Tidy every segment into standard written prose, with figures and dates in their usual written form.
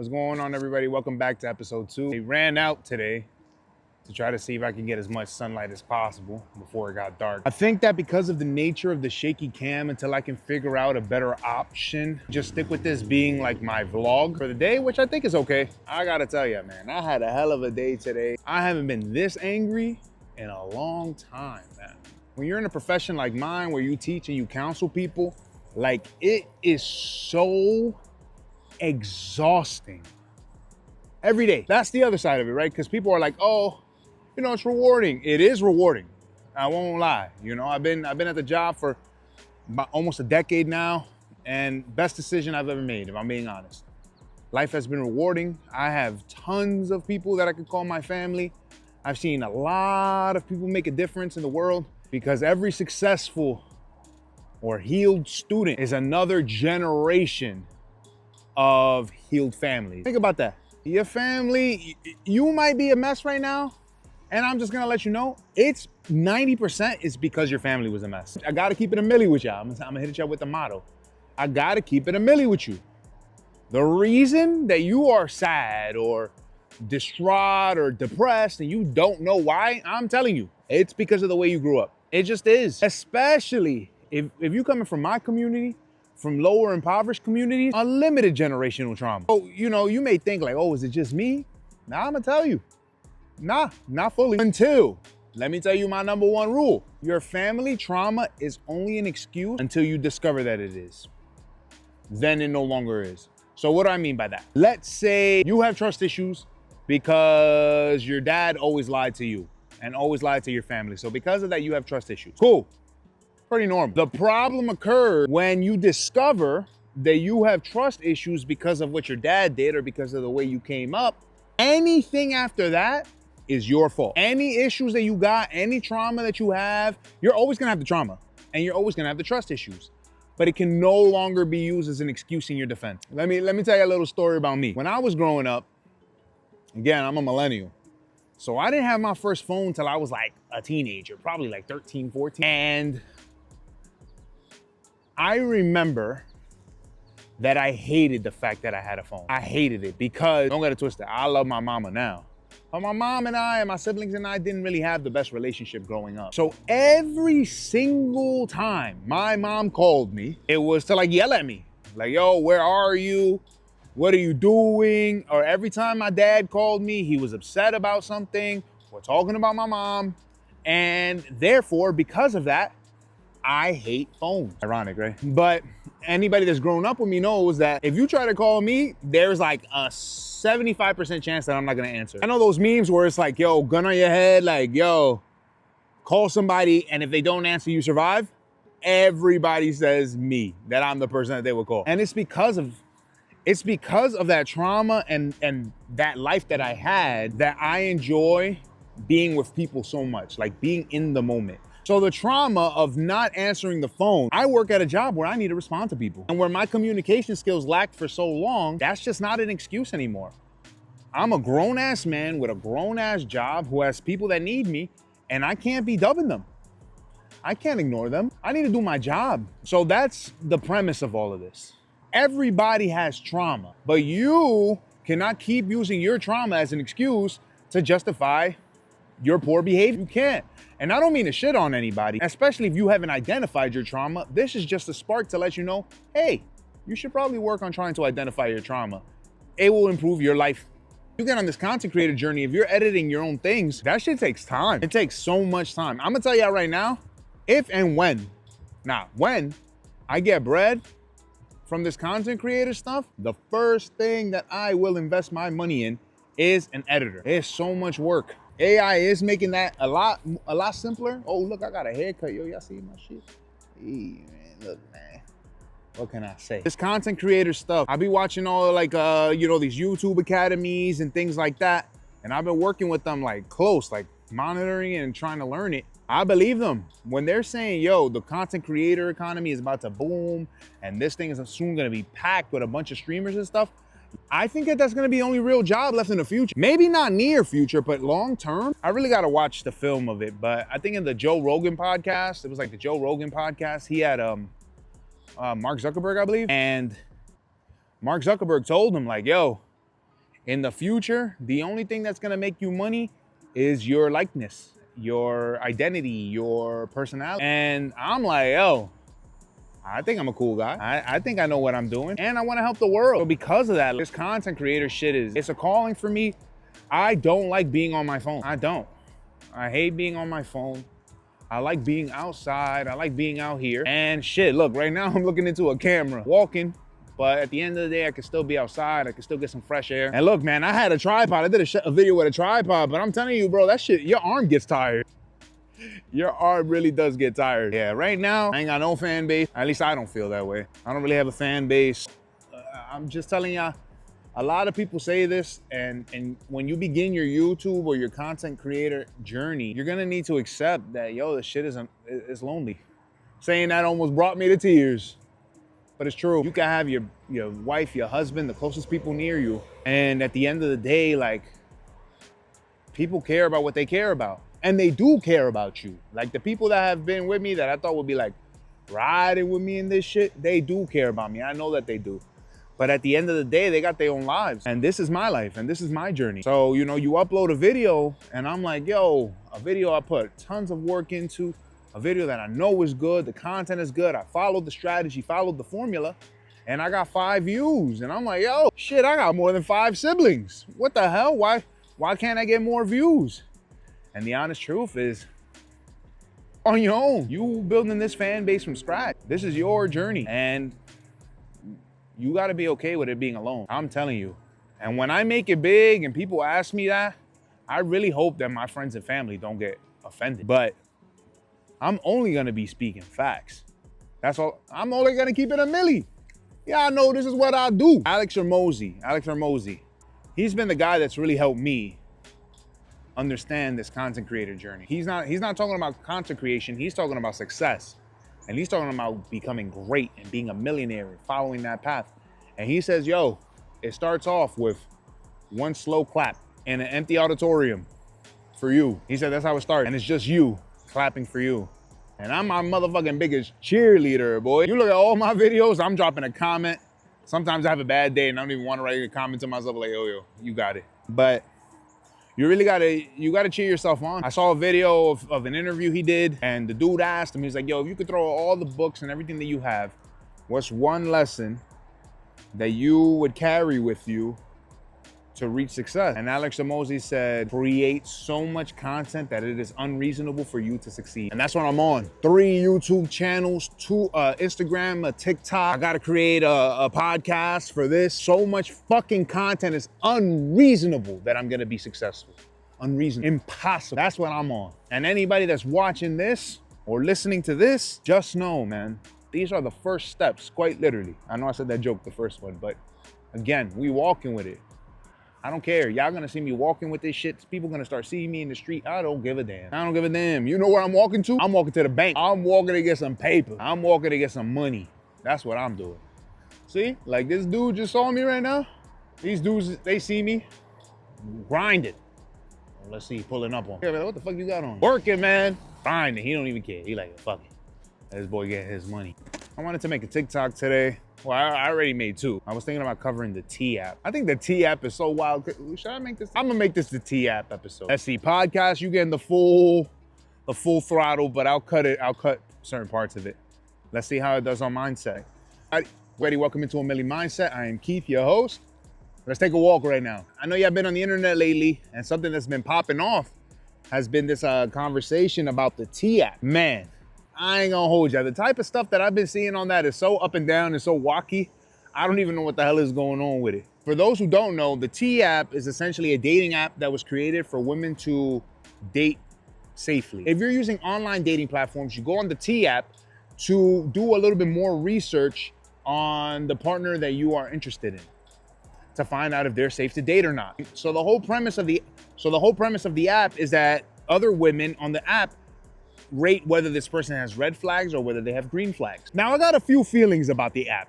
What's going on, everybody? Welcome back to episode 2. I ran out today to try to see if I can get as much sunlight as possible before it got dark. I think that because of the nature of the shaky cam, until I can figure out a better option, just stick with this being like my vlog for the day, which I think is okay. I gotta tell you, man, I had a hell of a day today. I haven't been this angry in a long time, man. When you're in a profession like mine, where you teach and you counsel people, like, it is so exhausting every day. That's the other side of it, right? Because people are like, oh, you know, it's rewarding. It is rewarding. I won't lie. You know, I've been at the job for about almost a decade now, and best decision I've ever made, if I'm being honest. Life has been rewarding. I have tons of people that I could call my family. I've seen a lot of people make a difference in the world, because every successful or healed student is another generation of healed families. Think about that. Your family, you might be a mess right now, and I'm just gonna let you know, it's 90% is because your family was a mess. I gotta keep it a milli with y'all. I'm gonna hit y'all with the motto. I gotta keep it a milli with you. The reason that you are sad or distraught or depressed and you don't know why, I'm telling you, it's because of the way you grew up. It just is. Especially if you coming from my community, from lower impoverished communities, unlimited generational trauma. So, you know, you may think like, oh, is it just me? Nah, I'm gonna tell you. Nah, not fully. Until, let me tell you my number one rule. Your family trauma is only an excuse until you discover that it is. Then it no longer is. So what do I mean by that? Let's say you have trust issues because your dad always lied to you and always lied to your family. So because of that, you have trust issues. Cool. Pretty normal. The problem occurs when you discover that you have trust issues because of what your dad did or because of the way you came up. Anything after that is your fault. Any issues that you got, any trauma that you have, you're always gonna have the trauma and you're always gonna have the trust issues. But it can no longer be used as an excuse in your defense. Let me tell you a little story about me. When I was growing up, again, I'm a millennial. So I didn't have my first phone till I was like a teenager, probably like 13, 14. And I remember that I hated the fact that I had a phone. I hated it because, don't get it twisted, I love my mama now. But my mom and I and my siblings and I didn't really have the best relationship growing up. So every single time my mom called me, it was to like yell at me. Like, yo, where are you? What are you doing? Or every time my dad called me, he was upset about something or talking about my mom. And therefore, because of that, I hate phones. Ironic, right? But anybody that's grown up with me knows that if you try to call me, there's like a 75% chance that I'm not gonna answer. I know those memes where it's like, yo, gun on your head, like, yo, call somebody, and if they don't answer, you survive. Everybody says me, that I'm the person that they would call. And it's because of that trauma and that life that I had that I enjoy being with people so much, like being in the moment. So the trauma of not answering the phone, I work at a job where I need to respond to people. And where my communication skills lacked for so long, that's just not an excuse anymore. I'm a grown-ass man with a grown-ass job who has people that need me, and I can't be dubbing them. I can't ignore them. I need to do my job. So that's the premise of all of this. Everybody has trauma, but you cannot keep using your trauma as an excuse to justify your poor behavior. You can't. And I don't mean to shit on anybody, especially if you haven't identified your trauma. This is just a spark to let you know, hey, you should probably work on trying to identify your trauma. It will improve your life. You get on this content creator journey, if you're editing your own things, that shit takes time. It takes so much time. I'm gonna tell y'all right now, if and when I get bread from this content creator stuff, the first thing that I will invest my money in is an editor. It's so much work. AI is making that a lot simpler. Oh, look, I got a haircut. Yo, y'all see my shit? Hey, man, look, man. What can I say? This content creator stuff, I be watching all like, you know, these YouTube academies and things like that. And I've been working with them like close, like monitoring and trying to learn it. I believe them when they're saying, yo, the content creator economy is about to boom and this thing is soon gonna be packed with a bunch of streamers and stuff. I think that that's gonna be the only real job left in the future. Maybe not near future, but long term. I really gotta watch the film of it, but I think in the Joe Rogan podcast, it was like the Joe Rogan podcast, he had Mark Zuckerberg, I believe. And Mark Zuckerberg told him like, yo, In the future, the only thing that's gonna make you money is your likeness, your identity, your personality. And I'm like, yo, I think I'm a cool guy. I think I know what I'm doing and I wanna help the world. So because of that, this content creator shit it's a calling for me. I don't like being on my phone. I don't. I hate being on my phone. I like being outside. I like being out here. And shit, look, right now I'm looking into a camera, walking. But at the end of the day, I can still be outside. I can still get some fresh air. And look, man, I had a tripod. I did a video with a tripod, but I'm telling you, bro, that shit, your arm gets tired. Your arm really does get tired. Yeah, right now, I ain't got no fan base. At least I don't feel that way. I don't really have a fan base. I'm just telling y'all, a lot of people say this, and when you begin your YouTube or your content creator journey, you're gonna need to accept that, yo, this shit is lonely. Saying that almost brought me to tears. But it's true. You can have your wife, your husband, the closest people near you. And at the end of the day, like, people care about what they care about. And they do care about you. Like the people that have been with me that I thought would be like riding with me in this shit, they do care about me. I know that they do. But at the end of the day, they got their own lives. And this is my life and this is my journey. So, you know, you upload a video and I'm like, yo, a video I put tons of work into, a video that I know is good, the content is good, I followed the strategy, followed the formula, and I got 5 views. And I'm like, yo, shit, I got more than 5 siblings. What the hell? Why can't I get more views? And the honest truth is, on your own, you building this fan base from scratch. This is your journey. And you gotta be okay with it being alone. I'm telling you. And when I make it big and people ask me that, I really hope that my friends and family don't get offended. But I'm only gonna be speaking facts. That's all. I'm only gonna keep it a milli. Yeah, I know this is what I do. Alex Hormozi. He's been the guy that's really helped me understand this content creator journey. He's not talking about content creation, he's talking about success. And he's talking about becoming great and being a millionaire and following that path. And he says, yo, it starts off with one slow clap in an empty auditorium for you. He said that's how it starts. And it's just you clapping for you. And I'm my motherfucking biggest cheerleader, boy. You look at all my videos, I'm dropping a comment. Sometimes I have a bad day and I don't even want to write a comment to myself like, yo, you got it. But you really gotta cheer yourself on. I saw a video of an interview he did, and the dude asked him, he's like, yo, if you could throw all the books and everything that you have, what's one lesson that you would carry with you to reach success? And Alex Hormozi said, create so much content that it is unreasonable for you to succeed. And that's what I'm on. 3 YouTube channels, 2 Instagram, a TikTok. I gotta create a podcast for this. So much fucking content is unreasonable that I'm gonna be successful. Unreasonable, impossible. That's what I'm on. And anybody that's watching this or listening to this, just know, man, these are the first steps, quite literally. I know I said that joke, the first one, but again, we walking with it. I don't care. Y'all gonna see me walking with this shit. People gonna start seeing me in the street. I don't give a damn. I don't give a damn. You know where I'm walking to? I'm walking to the bank. I'm walking to get some paper. I'm walking to get some money. That's what I'm doing. See? Like this dude just saw me right now. These dudes, they see me grinding. Let's see, pulling up on. Yeah, man, what the fuck you got on? Working, man. Grinding. He don't even care. He like, fuck it. Let this boy get his money. I wanted to make a TikTok today. Well, I already made 2. I was thinking about covering the T app. I think the T app is so wild. Should I make this? I'm gonna make this the T app episode. Let's see, podcast, you getting the full throttle, but I'll cut certain parts of it. Let's see how it does on mindset. All right, ready, welcome into a Milli Mindset. I am Keith, your host. Let's take a walk right now. I know y'all been on the internet lately, and something that's been popping off has been this conversation about the T app. Man, I ain't gonna hold you. The type of stuff that I've been seeing on that is so up and down and so wacky. I don't even know what the hell is going on with it. For those who don't know, the T app is essentially a dating app that was created for women to date safely. If you're using online dating platforms, you go on the T app to do a little bit more research on the partner that you are interested in, to find out if they're safe to date or not. So the whole premise of the app is that other women on the app rate whether this person has red flags or whether they have green flags. Now, I got a few feelings about the app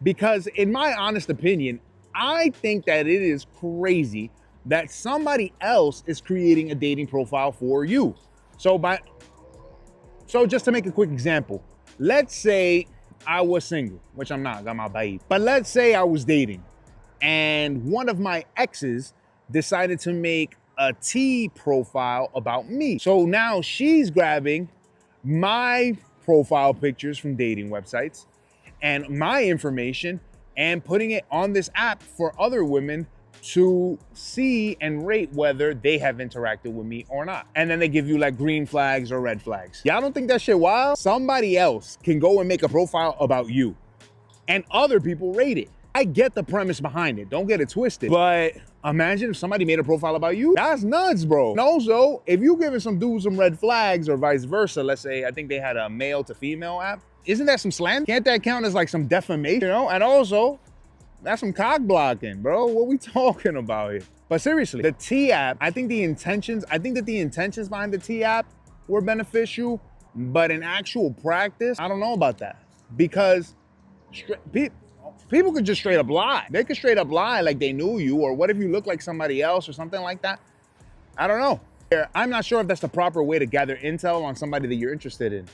because in my honest opinion, I think that it is crazy that somebody else is creating a dating profile for you. So just to make a quick example, let's say I was single, which I'm not, got my babe. But let's say I was dating And one of my exes decided to make a T profile about me. So now she's grabbing my profile pictures from dating websites and my information and putting it on this app for other women to see and rate whether they have interacted with me or not. And then they give you like green flags or red flags. Y'all don't think that shit wild? Somebody else can go and make a profile about you and other people rate it. I get the premise behind it, don't get it twisted. But imagine if somebody made a profile about you. That's nuts, bro. And also, if you giving some dudes some red flags or vice versa, let's say, I think they had a male to female app, isn't that some slander? Can't that count as like some defamation, you know? And also, that's some cock blocking, bro. What we talking about here? But seriously, the T app, I think that the intentions behind the T app were beneficial, but in actual practice, I don't know about that. Because people could just straight up lie. They could straight up lie like they knew you, or what if you look like somebody else or something like that? I don't know. I'm not sure if that's the proper way to gather intel on somebody that you're interested in.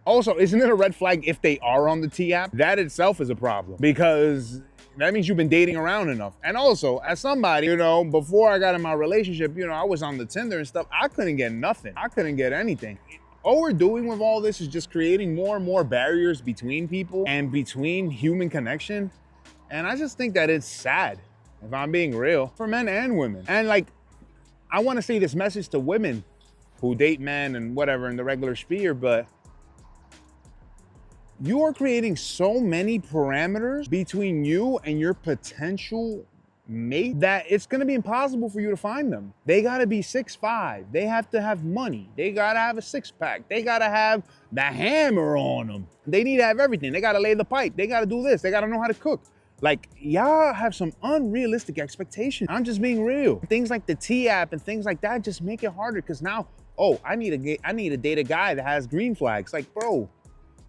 Also, isn't it a red flag if they are on the T app? That itself is a problem because that means you've been dating around enough. And also, as somebody, you know, before I got in my relationship, you know, I was on the Tinder and stuff. I couldn't get nothing. I couldn't get anything. All we're doing with all this is just creating more and more barriers between people and between human connection. And I just think that it's sad, if I'm being real, for men and women. And like, I want to say this message to women who date men and whatever in the regular sphere, but you are creating so many parameters between you and your potential mate that it's gonna be impossible for you to find them. They gotta be 6'5". They have to have money. They gotta have a six-pack. They gotta have the hammer on them. They need to have everything. They gotta lay the pipe. They gotta do this. They gotta know how to cook. Like, y'all have some unrealistic expectations. I'm just being real. Things like the T app and things like that just make it harder because now, oh, I need to date a guy that has green flags. Like, bro,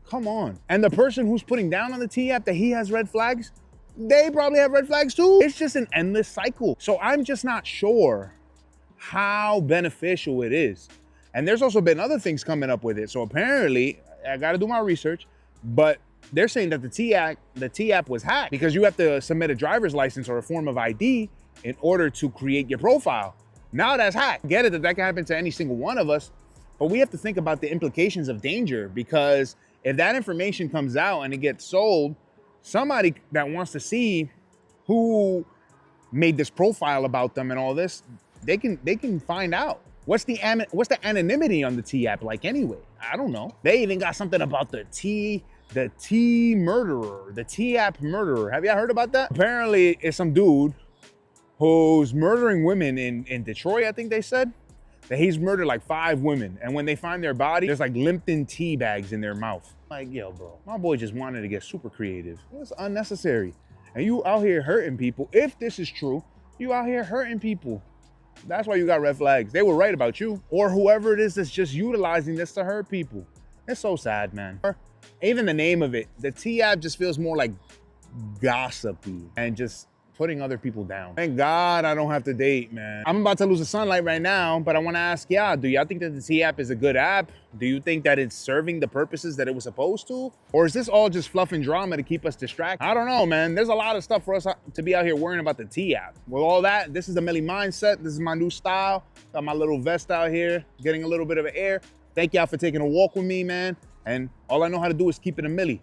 come on. And the person who's putting down on the T app that he has red flags, they probably have red flags too. It's just an endless cycle. So I'm just not sure how beneficial it is. And there's also been other things coming up with it. So apparently, I gotta do my research, but they're saying that the T app was hacked because you have to submit a driver's license or a form of ID in order to create your profile. Now that's hacked. Get it that can happen to any single one of us, but we have to think about the implications of danger because if that information comes out and it gets sold, somebody that wants to see who made this profile about them and all this, they can find out. What's the anonymity on the T app like anyway? I don't know. They even got something about the T murderer, the T app murderer. Have y'all heard about that? Apparently it's some dude who's murdering women in Detroit, I think they said. That he's murdered like 5 women. And when they find their body, there's like Limpton tea bags in their mouth. Like, yo, bro, my boy just wanted to get super creative. It's unnecessary. And you out here hurting people. If this is true, you out here hurting people. That's why you got red flags. They were right about you. Or whoever it is that's just utilizing this to hurt people. It's so sad, man. Even the name of it, the T app just feels more like gossipy and just putting other people down. Thank God I don't have to date, man. I'm about to lose the sunlight right now, but I want to ask y'all, do y'all think that the T app is a good app? Do you think that it's serving the purposes that it was supposed to? Or is this all just fluff and drama to keep us distracted? I don't know, man. There's a lot of stuff for us to be out here worrying about the T app. With all that, this is the Milli mindset. This is my new style. Got my little vest out here, getting a little bit of air. Thank y'all for taking a walk with me, man. And all I know how to do is keep it a Milli.